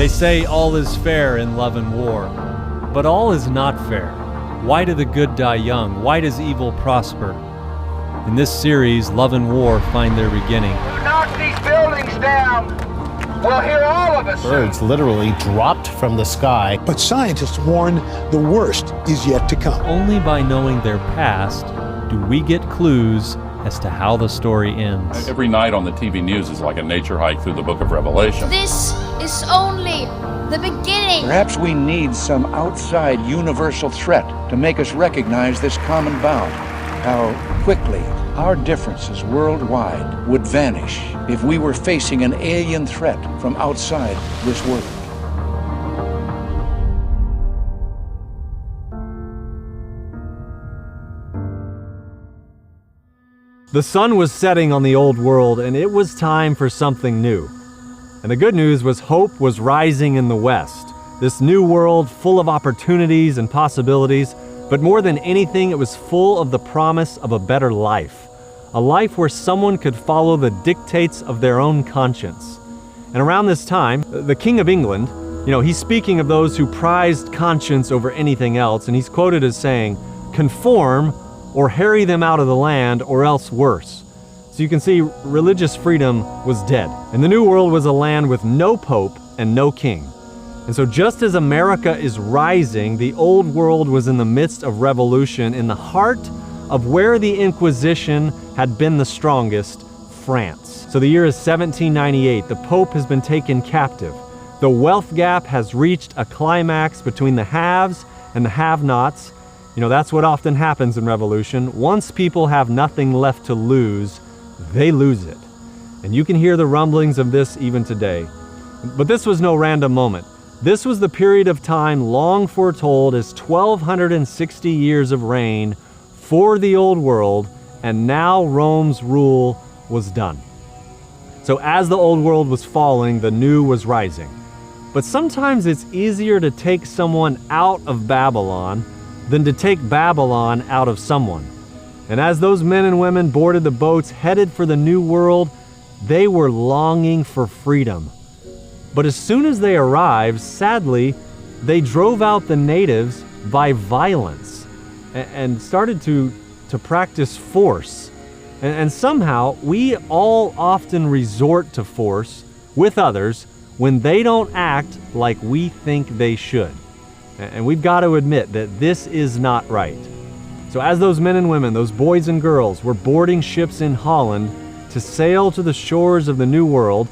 They say all is fair in love and war, but all is not fair. Why do the good die young? Why does evil prosper? In this series, love and war find their beginning. You knock these buildings down, we'll hear all of us. Birds literally dropped from the sky. But scientists warn the worst is yet to come. Only by knowing their past do we get clues as to how the story ends. Every night on the TV news is like a nature hike through the book of Revelation. This is only the beginning. Perhaps we need some outside universal threat to make us recognize this common bound. How quickly our differences worldwide would vanish if we were facing an alien threat from outside this world. The sun was setting on the old world, and it was time for something new. And the good news was hope was rising in the West. This new world full of opportunities and possibilities, but more than anything, it was full of the promise of a better life. A life where someone could follow the dictates of their own conscience. And around this time, the King of England, he's speaking of those who prized conscience over anything else, and he's quoted as saying, "Conform or harry them out of the land, or else worse." So you can see religious freedom was dead. And the New World was a land with no pope and no king. And so just as America is rising, the Old World was in the midst of revolution in the heart of where the Inquisition had been the strongest, France. So the year is 1798. The Pope has been taken captive. The wealth gap has reached a climax between the haves and the have-nots. That's what often happens in revolution. Once people have nothing left to lose, they lose it. And you can hear the rumblings of this even today. But this was no random moment. This was the period of time long foretold as 1,260 years of reign for the old world, and now Rome's rule was done. So as the old world was falling, the new was rising. But sometimes it's easier to take someone out of Babylon than to take Babylon out of someone. And as those men and women boarded the boats headed for the new world, they were longing for freedom. But as soon as they arrived, sadly, they drove out the natives by violence and started to practice force. And somehow, we all often resort to force with others when they don't act like we think they should. And we've got to admit that this is not right. So as those men and women, those boys and girls, were boarding ships in Holland to sail to the shores of the New World,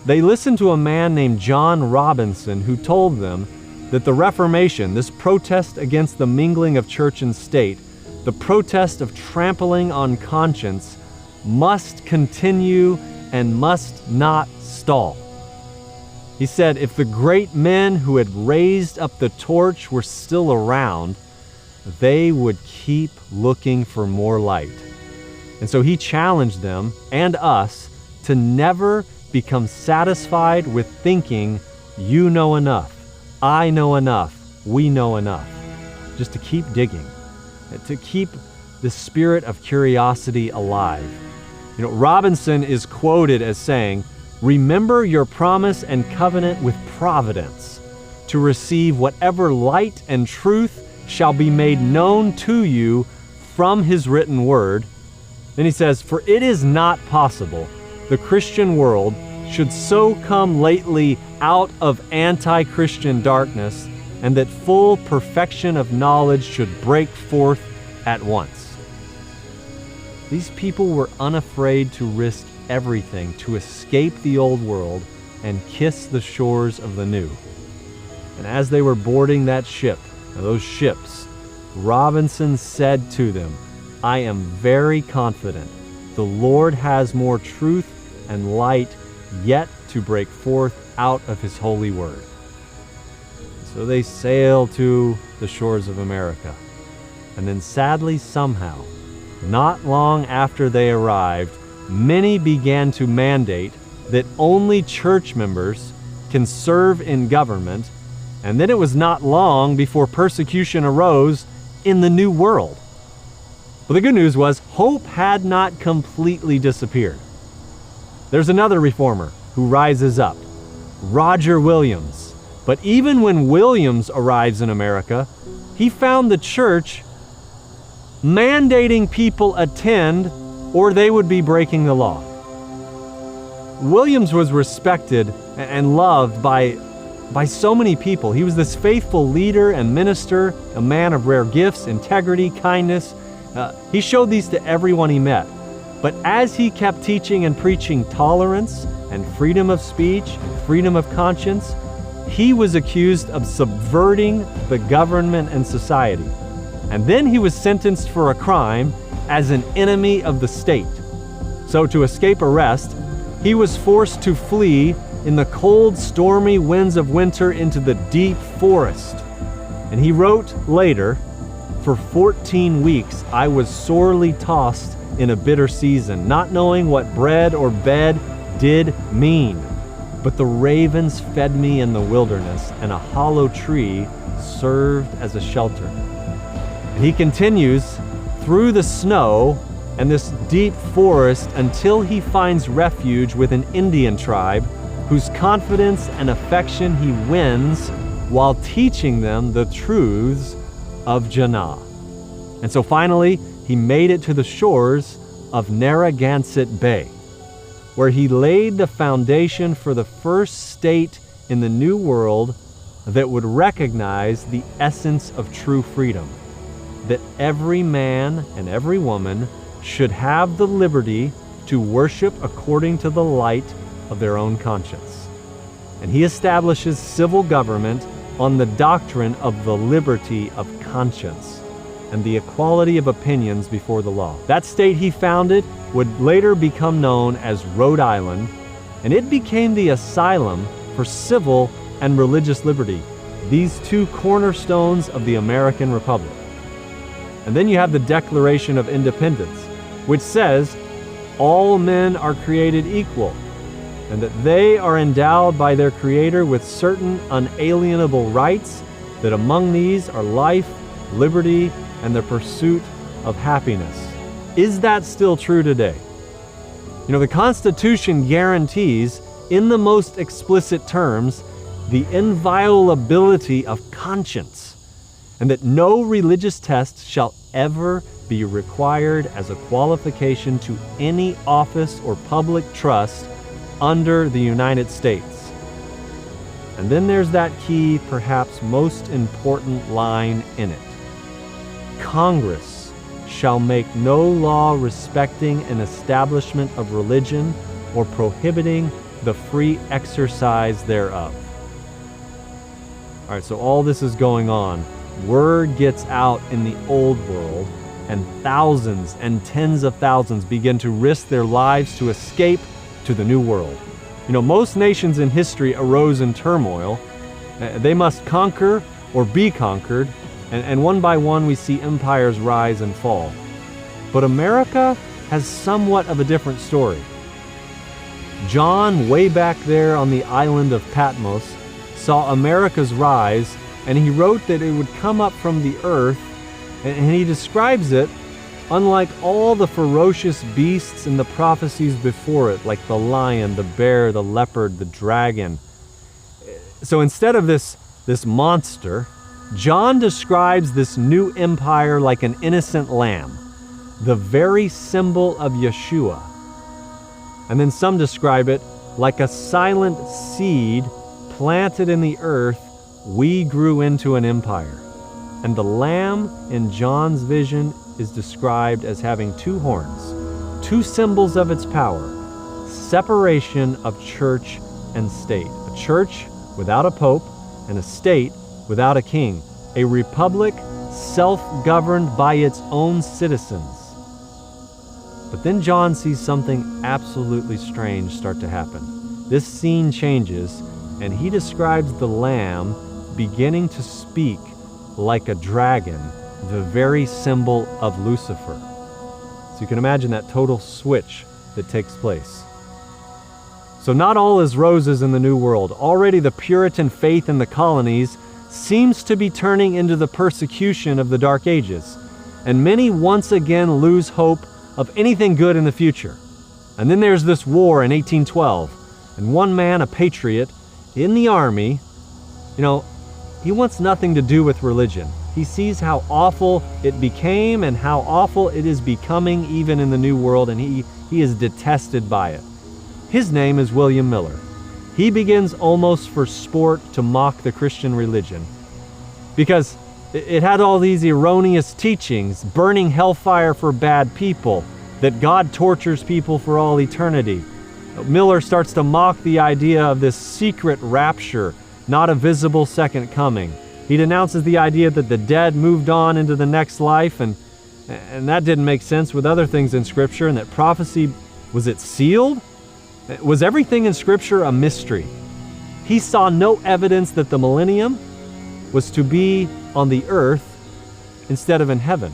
they listened to a man named John Robinson who told them that the Reformation, this protest against the mingling of church and state, the protest of trampling on conscience, must continue and must not stall. He said if the great men who had raised up the torch were still around, they would keep looking for more light. And so he challenged them and us to never become satisfied with thinking, you know enough, I know enough, we know enough. Just to keep digging, to keep the spirit of curiosity alive. Robinson is quoted as saying, "Remember your promise and covenant with providence, to receive whatever light and truth shall be made known to you from his written word." Then he says, "For it is not possible the Christian world should so come lately out of anti-Christian darkness, and that full perfection of knowledge should break forth at once." These people were unafraid to risk everything to escape the old world and kiss the shores of the new. And as they were boarding that ship, those ships, Robinson said to them, "I am very confident the Lord has more truth and light yet to break forth out of his holy word." So they sailed to the shores of America. And then sadly, somehow, not long after they arrived, many began to mandate that only church members can serve in government, and then it was not long before persecution arose in the New World. But the good news was hope had not completely disappeared. There's another reformer who rises up, Roger Williams. But even when Williams arrives in America, he found the church mandating people attend or they would be breaking the law. Williams was respected and loved by so many people. He was this faithful leader and minister, a man of rare gifts, integrity, kindness. He showed these to everyone he met. But as he kept teaching and preaching tolerance and freedom of speech and freedom of conscience, he was accused of subverting the government and society. And then he was sentenced for a crime as an enemy of the state. So to escape arrest, he was forced to flee in the cold, stormy winds of winter into the deep forest. And he wrote later, "For 14 weeks I was sorely tossed in a bitter season, not knowing what bread or bed did mean. But the ravens fed me in the wilderness, and a hollow tree served as a shelter." And he continues through the snow and this deep forest until he finds refuge with an Indian tribe whose confidence and affection he wins while teaching them the truths of Janah. And so finally, he made it to the shores of Narragansett Bay, where he laid the foundation for the first state in the New World that would recognize the essence of true freedom, that every man and every woman should have the liberty to worship according to the light of their own conscience. And he establishes civil government on the doctrine of the liberty of conscience and the equality of opinions before the law. That state he founded would later become known as Rhode Island, and it became the asylum for civil and religious liberty, these two cornerstones of the American Republic. And then you have the Declaration of Independence, which says all men are created equal, and that they are endowed by their Creator with certain unalienable rights, that among these are life, liberty, and the pursuit of happiness. Is that still true today? You know, the Constitution guarantees, in the most explicit terms, the inviolability of conscience, and that no religious test shall ever be required as a qualification to any office or public trust under the United States. And then there's that key, perhaps most important line in it. Congress shall make no law respecting an establishment of religion or prohibiting the free exercise thereof. All right, so all this is going on. Word gets out in the old world, and thousands and tens of thousands begin to risk their lives to escape to the new world. You know, most nations in history arose in turmoil. They must conquer or be conquered, and one by one we see empires rise and fall. But America has somewhat of a different story. John, way back there on the island of Patmos, saw America's rise, and he wrote that it would come up from the earth, and he describes it unlike all the ferocious beasts in the prophecies before it, like the lion, the bear, the leopard, the dragon. So instead of this monster, John describes this new empire like an innocent lamb, the very symbol of Yeshua. And then some describe it like a silent seed planted in the earth. We grew into an empire. And the lamb in John's vision is described as having two horns, two symbols of its power: separation of church and state. A church without a pope and a state without a king. A republic self-governed by its own citizens. But then John sees something absolutely strange start to happen. This scene changes, and he describes the Lamb beginning to speak like a dragon, the very symbol of Lucifer. So you can imagine that total switch that takes place. So not all is roses in the New World. Already the Puritan faith in the colonies seems to be turning into the persecution of the Dark Ages, and many once again lose hope of anything good in the future. And then there's this war in 1812, and one man, a patriot in the army, He wants nothing to do with religion. He sees how awful it became and how awful it is becoming even in the New World, and he is detested by it. His name is William Miller. He begins almost for sport to mock the Christian religion because it had all these erroneous teachings, burning hellfire for bad people, that God tortures people for all eternity. Miller starts to mock the idea of this secret rapture, not a visible second coming. He denounces the idea that the dead moved on into the next life, and that didn't make sense with other things in Scripture, and that prophecy, was it sealed? Was everything in Scripture a mystery? He saw no evidence that the millennium was to be on the earth instead of in heaven.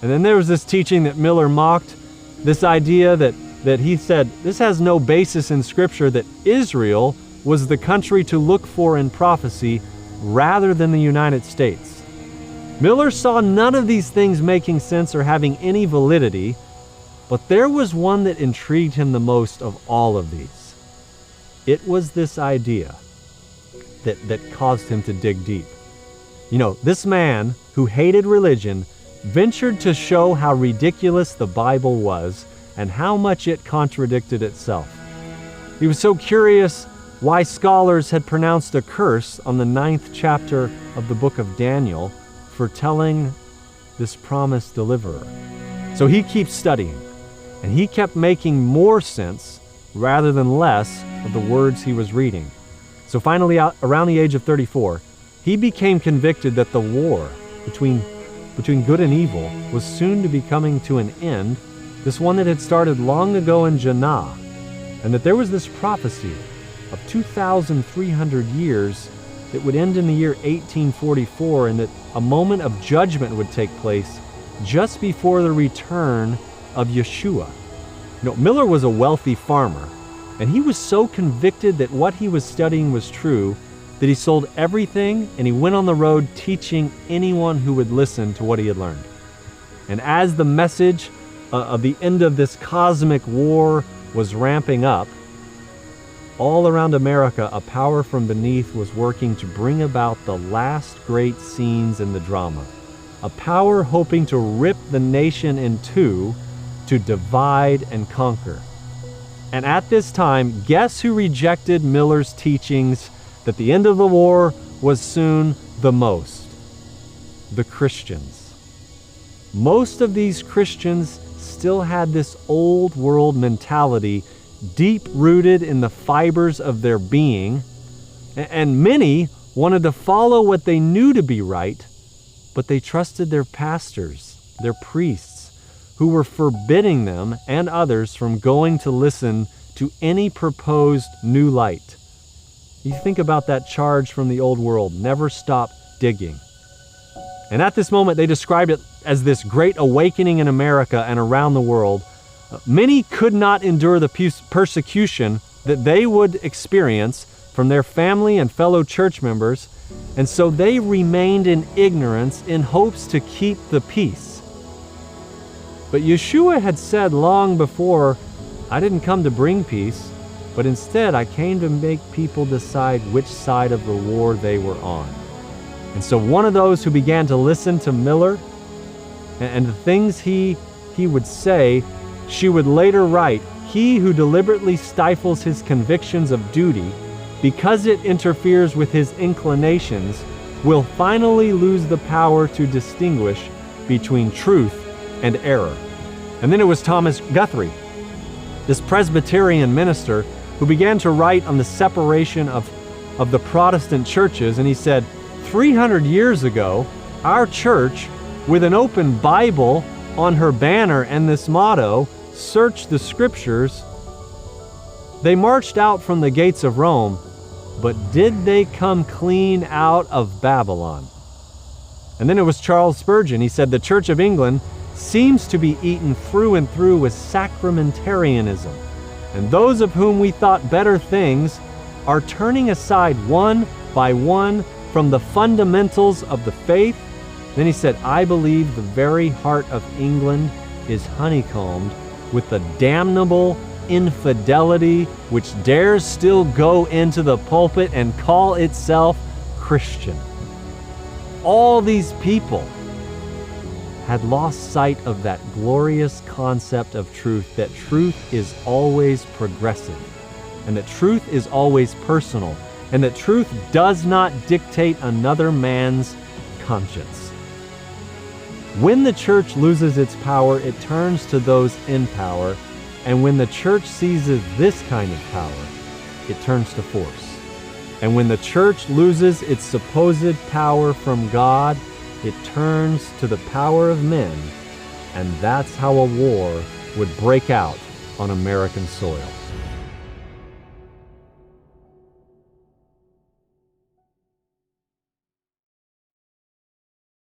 And then there was this teaching that Miller mocked, this idea that he said, this has no basis in Scripture, that Israel was the country to look for in prophecy rather than the United States. Miller saw none of these things making sense or having any validity, but there was one that intrigued him the most of all of these. It was this idea that caused him to dig deep. This man who hated religion ventured to show how ridiculous the Bible was and how much it contradicted itself. He was so curious why scholars had pronounced a curse on the 9th chapter of the book of Daniel foretelling this promised deliverer. So he keeps studying, and he kept making more sense rather than less of the words he was reading. So finally, around the age of 34, he became convicted that the war between good and evil was soon to be coming to an end, this one that had started long ago in Janah, and that there was this prophecy of 2,300 years that would end in the year 1844, and that a moment of judgment would take place just before the return of Yeshua. Miller was a wealthy farmer, and he was so convicted that what he was studying was true that he sold everything and he went on the road teaching anyone who would listen to what he had learned. And as the message of the end of this cosmic war was ramping up, all around America, a power from beneath was working to bring about the last great scenes in the drama. A power hoping to rip the nation in two, to divide and conquer. And at this time, guess who rejected Miller's teachings that the end of the war was soon the most? The Christians. Most of these Christians still had this old world mentality deep-rooted in the fibers of their being, and many wanted to follow what they knew to be right, but they trusted their pastors, their priests, who were forbidding them and others from going to listen to any proposed new light. You think about that charge from the old world, never stop digging. And at this moment, they described it as this great awakening in America and around the world. Many could not endure the persecution that they would experience from their family and fellow church members, and so they remained in ignorance in hopes to keep the peace. But Yeshua had said long before, I didn't come to bring peace, but instead I came to make people decide which side of the war they were on. And so one of those who began to listen to Miller and the things he would say, she would later write, he who deliberately stifles his convictions of duty because it interferes with his inclinations will finally lose the power to distinguish between truth and error. And then it was Thomas Guthrie, this Presbyterian minister, who began to write on the separation of the Protestant churches, and he said, 300 years ago, our church, with an open Bible on her banner and this motto, search the Scriptures, they marched out from the gates of Rome, but did they come clean out of Babylon? And then it was Charles Spurgeon. He said, the Church of England seems to be eaten through and through with sacramentarianism, and those of whom we thought better things are turning aside one by one from the fundamentals of the faith. Then he said, I believe the very heart of England is honeycombed with the damnable infidelity which dares still go into the pulpit and call itself Christian. All these people had lost sight of that glorious concept of truth, that truth is always progressive, and that truth is always personal, and that truth does not dictate another man's conscience. When the church loses its power, it turns to those in power, and when the church seizes this kind of power, it turns to force. And when the church loses its supposed power from God, it turns to the power of men, and that's how a war would break out on American soil.